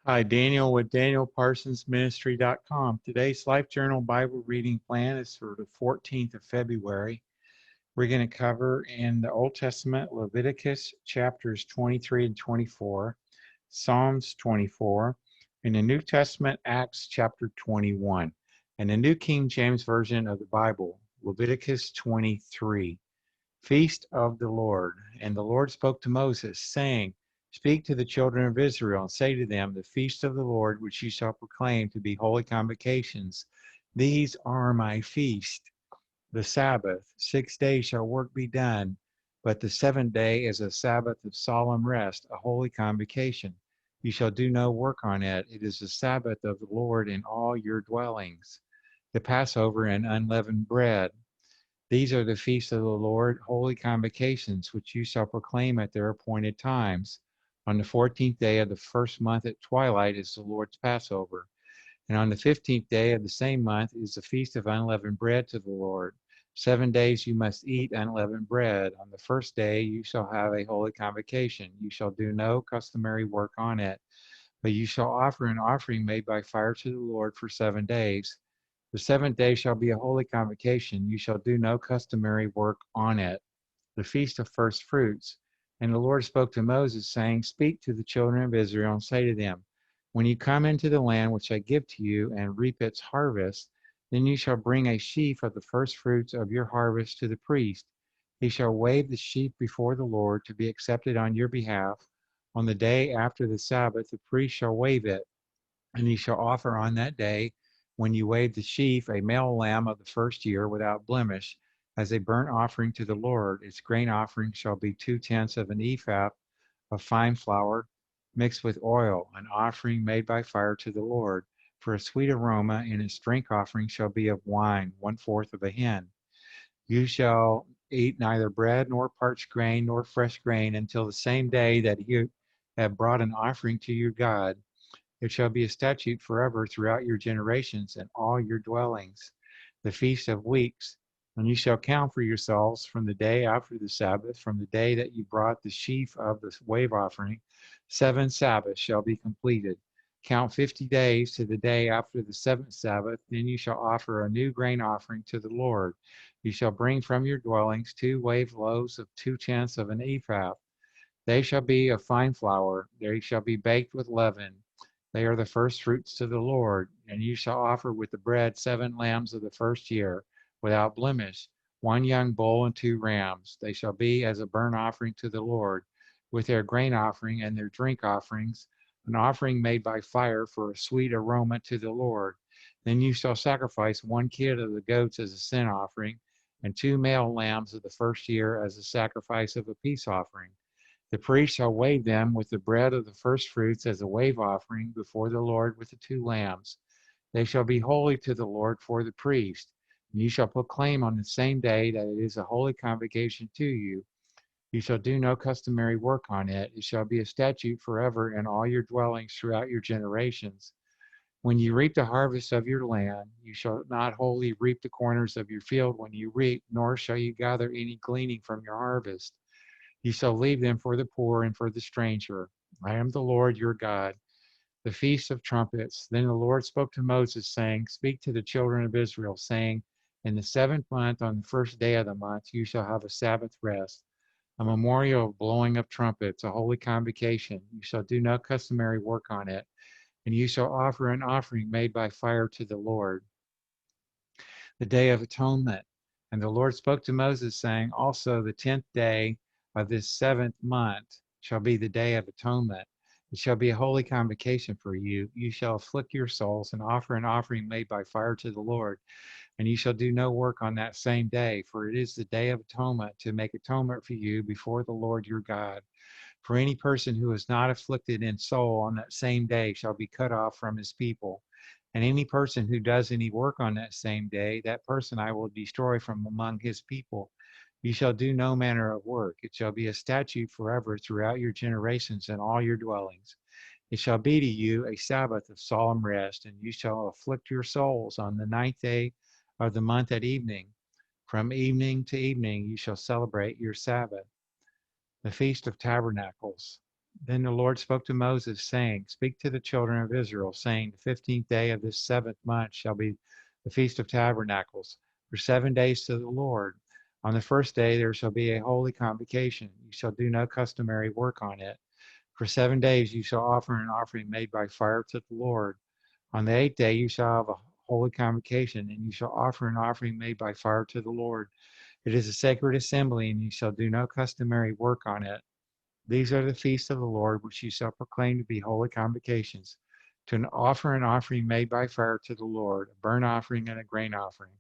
Hi, Daniel with DanielParsonsMinistry.com. Today's Life Journal Bible reading plan is for the 14th of February. We're going to cover in the Old Testament Leviticus chapters 23 and 24, Psalms 24, in the New Testament Acts chapter 21, and the New King James Version of the Bible, Leviticus 23. Feast of the Lord. And the Lord spoke to Moses, saying, Speak to the children of Israel, and say to them, The feast of the Lord, which you shall proclaim to be holy convocations, these are my feast. The Sabbath, 6 days shall work be done, but the seventh day is a Sabbath of solemn rest, a holy convocation. You shall do no work on it. It is the Sabbath of the Lord in all your dwellings. The Passover and unleavened bread. These are the feasts of the Lord, holy convocations, which you shall proclaim at their appointed times. On the 14th day of the first month at twilight is the Lord's Passover. And on the 15th day of the same month is the feast of unleavened bread to the Lord. 7 days you must eat unleavened bread. On the first day you shall have a holy convocation. You shall do no customary work on it, but you shall offer an offering made by fire to the Lord for 7 days. The seventh day shall be a holy convocation. You shall do no customary work on it. The feast of first fruits. And the Lord spoke to Moses, saying, Speak to the children of Israel and say to them, When you come into the land which I give to you and reap its harvest, then you shall bring a sheaf of the first fruits of your harvest to the priest. He shall wave the sheaf before the Lord to be accepted on your behalf. On the day after the Sabbath, the priest shall wave it. And ye shall offer on that day, when you wave the sheaf, a male lamb of the first year without blemish, as a burnt offering to the Lord. Its grain offering shall be 2/10 of an ephah of fine flour mixed with oil, an offering made by fire to the Lord. For a sweet aroma, and its drink offering shall be of wine, 1/4 of a hin. You shall eat neither bread nor parched grain nor fresh grain until the same day that you have brought an offering to your God. It shall be a statute forever throughout your generations and all your dwellings. The feast of weeks, and you shall count for yourselves from the day after the Sabbath, from the day that you brought the sheaf of the wave offering, 7 Sabbaths shall be completed. Count 50 days to the day after the seventh Sabbath, then you shall offer a new grain offering to the Lord. You shall bring from your dwellings 2 wave loaves of 2/10 of an ephah. They shall be of fine flour, they shall be baked with leaven. They are the first fruits to the Lord, and you shall offer with the bread 7 lambs of the first year, without blemish, 1 young bull and 2 rams. They shall be as a burnt offering to the Lord, with their grain offering and their drink offerings, an offering made by fire for a sweet aroma to the Lord. Then you shall sacrifice 1 kid of the goats as a sin offering, and 2 male lambs of the first year as a sacrifice of a peace offering. The priest shall wave them with the bread of the first fruits as a wave offering before the Lord with the 2 lambs. They shall be holy to the Lord for the priest. And you shall proclaim on the same day that it is a holy convocation to you. You shall do no customary work on it. It shall be a statute forever in all your dwellings throughout your generations. When you reap the harvest of your land, you shall not wholly reap the corners of your field when you reap, nor shall you gather any gleaning from your harvest. You shall leave them for the poor and for the stranger. I am the Lord your God. The Feast of Trumpets. Then the Lord spoke to Moses, saying, Speak to the children of Israel, saying, In the seventh month, on the first day of the month, you shall have a Sabbath rest, a memorial of blowing of trumpets, a holy convocation. You shall do no customary work on it, and you shall offer an offering made by fire to the Lord, the day of atonement. And the Lord spoke to Moses, saying, Also the 10th day of this seventh month shall be the day of atonement. It shall be a holy convocation for you. You shall afflict your souls and offer an offering made by fire to the Lord. And you shall do no work on that same day, for it is the day of atonement to make atonement for you before the Lord your God. For any person who is not afflicted in soul on that same day shall be cut off from his people. And any person who does any work on that same day, that person I will destroy from among his people. You shall do no manner of work. It shall be a statute forever throughout your generations and all your dwellings. It shall be to you a Sabbath of solemn rest, and you shall afflict your souls on the 9th day of the month at evening. From evening to evening you shall celebrate your Sabbath. The Feast of Tabernacles. Then the Lord spoke to Moses, saying, Speak to the children of Israel, saying, The 15th day of this 7th month shall be the Feast of Tabernacles, for 7 days to the Lord. On the first day there shall be a holy convocation. You shall do no customary work on it. For 7 days you shall offer an offering made by fire to the Lord. On the 8th day you shall have a holy convocation, and you shall offer an offering made by fire to the Lord. It is a sacred assembly, and you shall do no customary work on it. These are the feasts of the Lord, which you shall proclaim to be holy convocations, to offer an offering made by fire to the Lord, a burnt offering and a grain offering,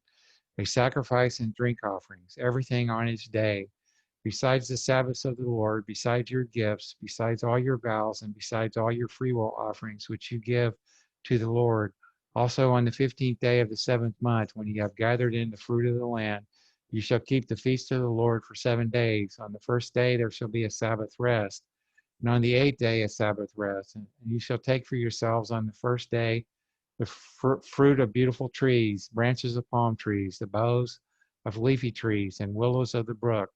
a sacrifice and drink offerings, everything on its day, besides the Sabbaths of the Lord, besides your gifts, besides all your vows, and besides all your freewill offerings, which you give to the Lord. Also on the 15th day of the 7th month, when you have gathered in the fruit of the land, you shall keep the feast of the Lord for 7 days. On the first day there shall be a Sabbath rest, and on the 8th day a Sabbath rest. And you shall take for yourselves on the first day the fruit of beautiful trees, branches of palm trees, the boughs of leafy trees, and willows of the brook.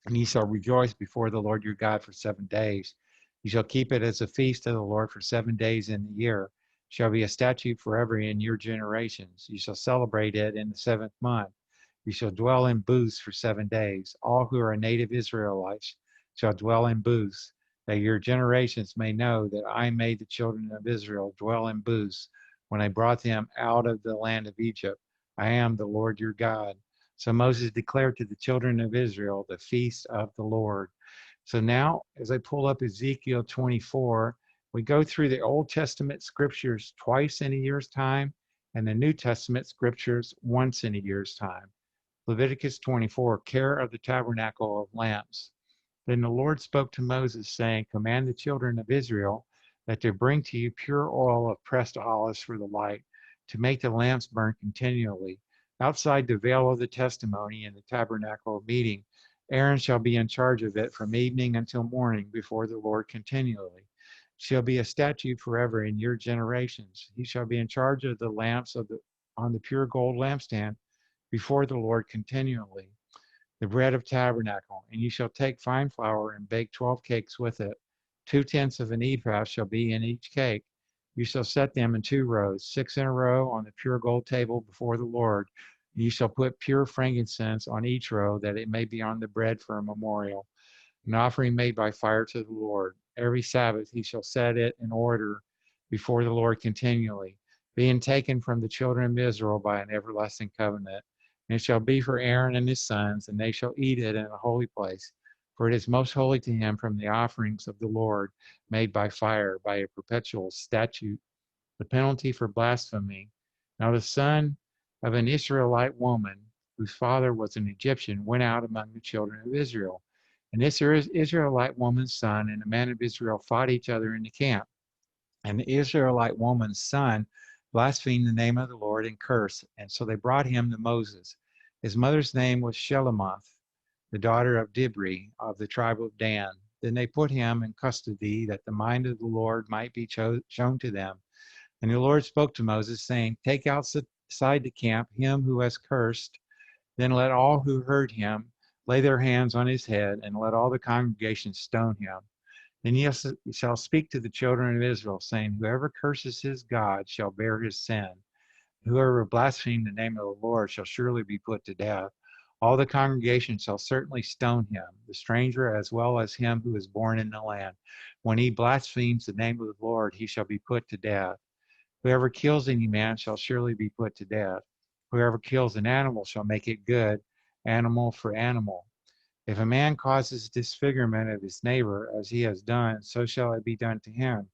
And ye shall rejoice before the Lord your God for 7 days. You shall keep it as a feast of the Lord for 7 days in the year. It shall be a statute forever in your generations. You shall celebrate it in the 7th month. You shall dwell in booths for 7 days. All who are native Israelites shall dwell in booths, that your generations may know that I made the children of Israel dwell in booths when I brought them out of the land of Egypt. I am the Lord your God. So Moses declared to the children of Israel the feast of the Lord. So now, as I pull up Ezekiel 24, we go through the Old Testament scriptures twice in a year's time and the New Testament scriptures once in a year's time. Leviticus 24, care of the tabernacle of lamps. Then the Lord spoke to Moses, saying, Command the children of Israel that they bring to you pure oil of pressed olives for the light, to make the lamps burn continually. Outside the veil of the testimony in the tabernacle of meeting, Aaron shall be in charge of it from evening until morning before the Lord continually. Shall be a statute forever in your generations. He shall be in charge of the lamps on the pure gold lampstand before the Lord continually. The bread of tabernacle, and you shall take fine flour and bake 12 cakes with it. 2/10 of an ephah shall be in each cake. You shall set them in 2 rows, 6 in a row on the pure gold table before the Lord. You shall put pure frankincense on each row, that it may be on the bread for a memorial, an offering made by fire to the Lord. Every Sabbath he shall set it in order before the Lord continually, being taken from the children of Israel by an everlasting covenant. And it shall be for Aaron and his sons, and they shall eat it in a holy place. For it is most holy to him from the offerings of the Lord made by fire, by a perpetual statute. The penalty for blasphemy. Now the son of an Israelite woman, whose father was an Egyptian, went out among the children of Israel. And this Israelite woman's son and a man of Israel fought each other in the camp. And the Israelite woman's son blasphemed the name of the Lord and cursed. And so they brought him to Moses. His mother's name was Shelomoth, the daughter of Dibri of the tribe of Dan. Then they put him in custody, that the mind of the Lord might be shown to them. And the Lord spoke to Moses, saying, Take outside the camp him who has cursed. Then let all who heard him lay their hands on his head, and let all the congregation stone him. Then you shall speak to the children of Israel, saying, Whoever curses his God shall bear his sin. Whoever blasphemes the name of the Lord shall surely be put to death. All the congregation shall certainly stone him, the stranger as well as him who is born in the land. When he blasphemes the name of the Lord, he shall be put to death. Whoever kills any man shall surely be put to death. Whoever kills an animal shall make it good, animal for animal. If a man causes disfigurement of his neighbor, as he has done, so shall it be done to him.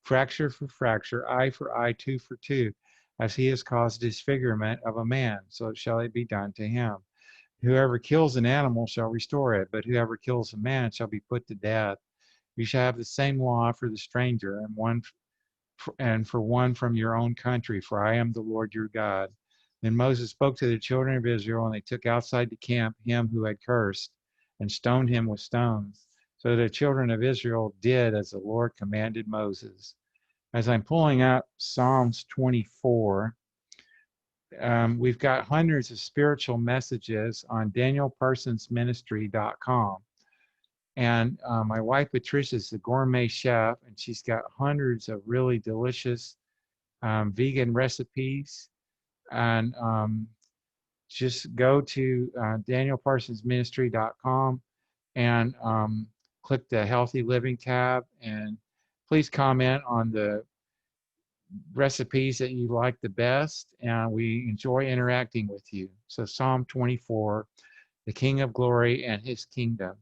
Fracture for fracture, eye for eye, tooth for tooth. As he has caused disfigurement of a man, so shall it be done to him. Whoever kills an animal shall restore it, but whoever kills a man shall be put to death. You shall have the same law for the stranger, and for one from your own country, for I am the Lord your God. Then Moses spoke to the children of Israel, and they took outside the camp him who had cursed, and stoned him with stones. So the children of Israel did as the Lord commanded Moses. As I'm pulling up Psalms 24, we've got hundreds of spiritual messages on danielparsonsministry.com. And my wife Patricia is the gourmet chef, and she's got hundreds of really delicious vegan recipes. And just go to danielparsonsministry.com and click the Healthy Living tab. And please comment on the recipes that you like the best. And we enjoy interacting with you. So, Psalm 24, the King of Glory and his kingdom,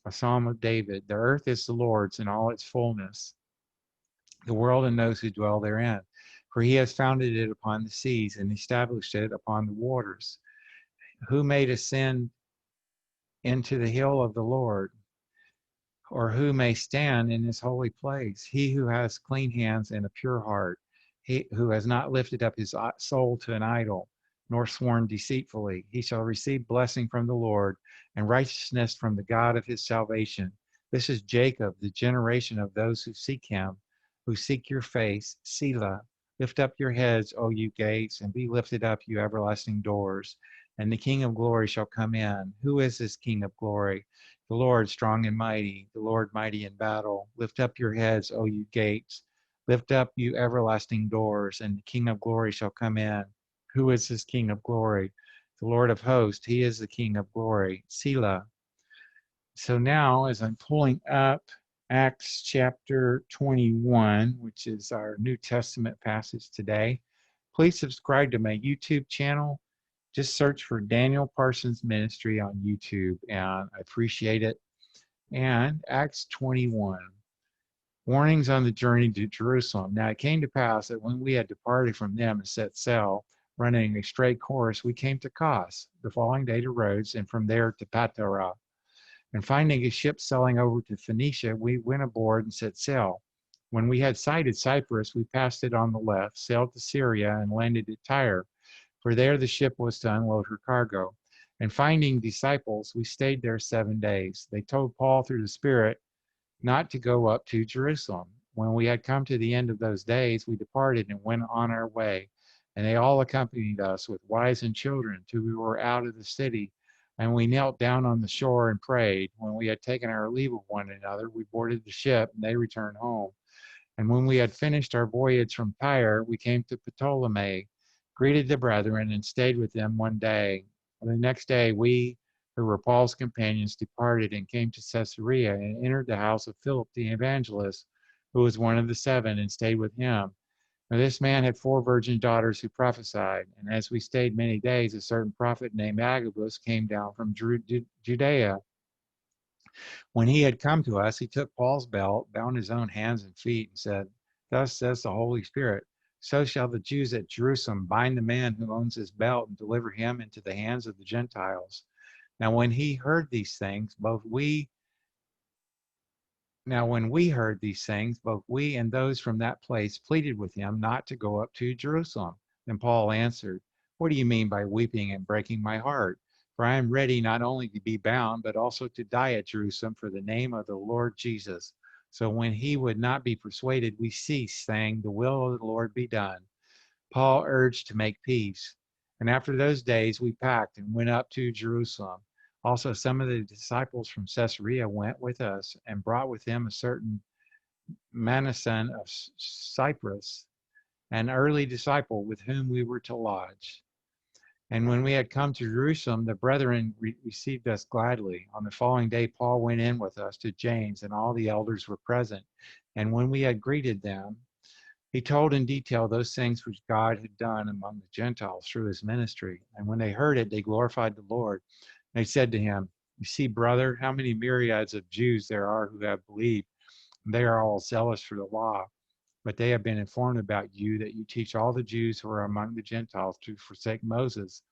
a psalm of David. The earth is the Lord's and all its fullness, the world and those who dwell therein. For he has founded it upon the seas and established it upon the waters. Who may ascend into the hill of the Lord, or who may stand in his holy place? He who has clean hands and a pure heart, he who has not lifted up his soul to an idol, nor sworn deceitfully, he shall receive blessing from the Lord and righteousness from the God of his salvation. This is Jacob, the generation of those who seek him, who seek your face, Selah. Lift up your heads, O you gates, and be lifted up, you everlasting doors, and the King of glory shall come in. Who is this King of glory? The Lord strong and mighty, the Lord mighty in battle. Lift up your heads, O you gates. Lift up, you everlasting doors, and the King of glory shall come in. Who is this King of glory? The Lord of hosts, he is the King of glory. Selah. So now, as I'm pulling up Acts chapter 21, which is our New Testament passage today, please subscribe to my YouTube channel. Just search for Daniel Parsons Ministry on YouTube, and I appreciate it. And Acts 21, warnings on the journey to Jerusalem. Now it came to pass that when we had departed from them and set sail, running a straight course, we came to Kos, the following day to Rhodes, and from there to Patara. And finding a ship sailing over to Phoenicia, we went aboard and set sail. When we had sighted Cyprus, we passed it on the left, sailed to Syria, and landed at Tyre. For there the ship was to unload her cargo. And finding disciples, we stayed there 7 days. They told Paul through the Spirit not to go up to Jerusalem. When we had come to the end of those days, we departed and went on our way. And they all accompanied us with wives and children till we were out of the city. And we knelt down on the shore and prayed. When we had taken our leave of one another, we boarded the ship, and they returned home. And when we had finished our voyage from Tyre, we came to Ptolemy, greeted the brethren, and stayed with them 1 day. And the next day, we, who were Paul's companions, departed and came to Caesarea and entered the house of Philip the evangelist, who was one of the 7, and stayed with him. Now this man had 4 virgin daughters who prophesied. And as we stayed many days, a certain prophet named Agabus came down from Judea. When he had come to us, he took Paul's belt, bound his own hands and feet, and said, Thus says the Holy Spirit, so shall the Jews at Jerusalem bind the man who owns his belt and deliver him into the hands of the Gentiles. Now when we heard these things, both we and those from that place pleaded with him not to go up to Jerusalem. Then Paul answered, What do you mean by weeping and breaking my heart? For I am ready not only to be bound, but also to die at Jerusalem for the name of the Lord Jesus. So when he would not be persuaded, we ceased, saying, The will of the Lord be done. Paul urged to make peace. And after those days, we packed and went up to Jerusalem. Also, some of the disciples from Caesarea went with us and brought with them a certain Manason of Cyprus, an early disciple with whom we were to lodge. And when we had come to Jerusalem, the brethren received us gladly. On the following day, Paul went in with us to James, and all the elders were present. And when we had greeted them, he told in detail those things which God had done among the Gentiles through his ministry. And when they heard it, they glorified the Lord. They said to him, You see, brother, how many myriads of Jews there are who have believed. They are all zealous for the law. But they have been informed about you that you teach all the Jews who are among the Gentiles to forsake Moses,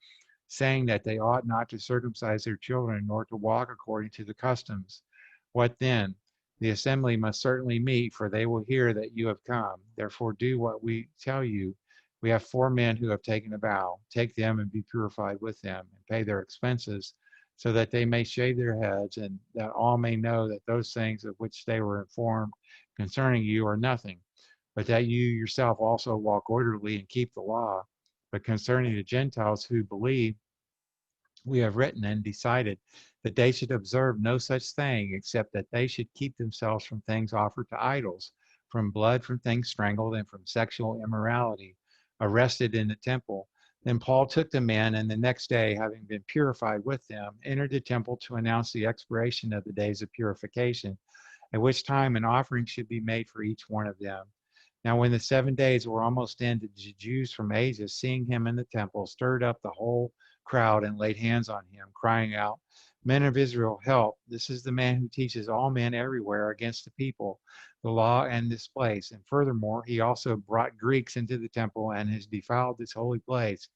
saying that they ought not to circumcise their children nor to walk according to the customs. What then? The assembly must certainly meet, for they will hear that you have come. Therefore do what we tell you. We have 4 men who have taken a vow. Take them and be purified with them, and pay their expenses, so that they may shave their heads, and that all may know that those things of which they were informed concerning you are nothing, but that you yourself also walk orderly and keep the law. But concerning the Gentiles who believe, we have written and decided that they should observe no such thing, except that they should keep themselves from things offered to idols, from blood, from things strangled, and from sexual immorality, arrested in the temple. Then Paul took the men, and the next day, having been purified with them, entered the temple to announce the expiration of the days of purification, at which time an offering should be made for each one of them. Now, when the 7 days were almost ended, the Jews from Asia, seeing him in the temple, stirred up the whole crowd and laid hands on him, crying out, Men of Israel, help. This is the man who teaches all men everywhere against the people, the law, and this place. And furthermore, he also brought Greeks into the temple and has defiled this holy place.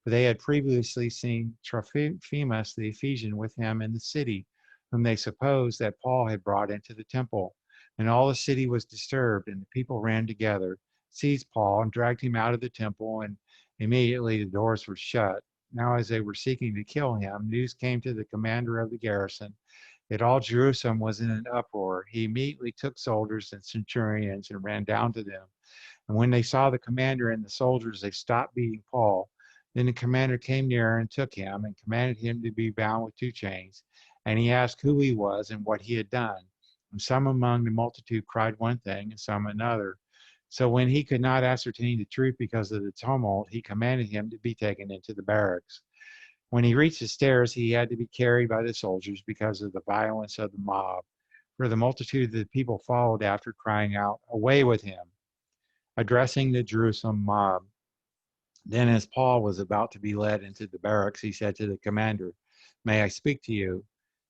For they had previously seen Trophimus the Ephesian with him in the city, whom they supposed that Paul had brought into the temple. And all the city was disturbed, and the people ran together, seized Paul, and dragged him out of the temple, and immediately the doors were shut. Now, as they were seeking to kill him, news came to the commander of the garrison that all Jerusalem was in an uproar. He immediately took soldiers and centurions and ran down to them. And when they saw the commander and the soldiers, they stopped beating Paul. Then the commander came near and took him and commanded him to be bound with 2 chains. And he asked who he was and what he had done. And some among the multitude cried one thing and some another. So when he could not ascertain the truth because of the tumult, he commanded him to be taken into the barracks. When he reached the stairs, he had to be carried by the soldiers because of the violence of the mob. For the multitude of the people followed after, crying out, Away with him! Addressing the Jerusalem mob. Then as Paul was about to be led into the barracks, he said to the commander, May I speak to you?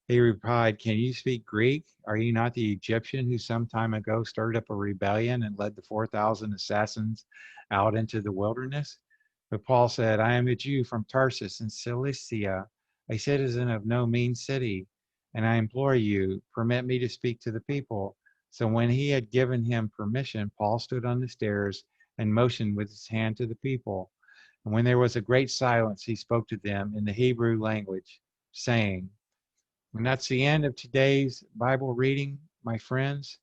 He replied, Can you speak Greek? Are you not the Egyptian who some time ago stirred up a rebellion and led the 4,000 assassins out into the wilderness? But Paul said, I am a Jew from Tarsus in Cilicia, a citizen of no mean city, and I implore you, permit me to speak to the people. So when he had given him permission, Paul stood on the stairs and motioned with his hand to the people. And when there was a great silence, he spoke to them in the Hebrew language, saying, And that's the end of today's Bible reading, my friends.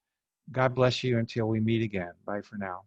God bless you until we meet again. Bye for now.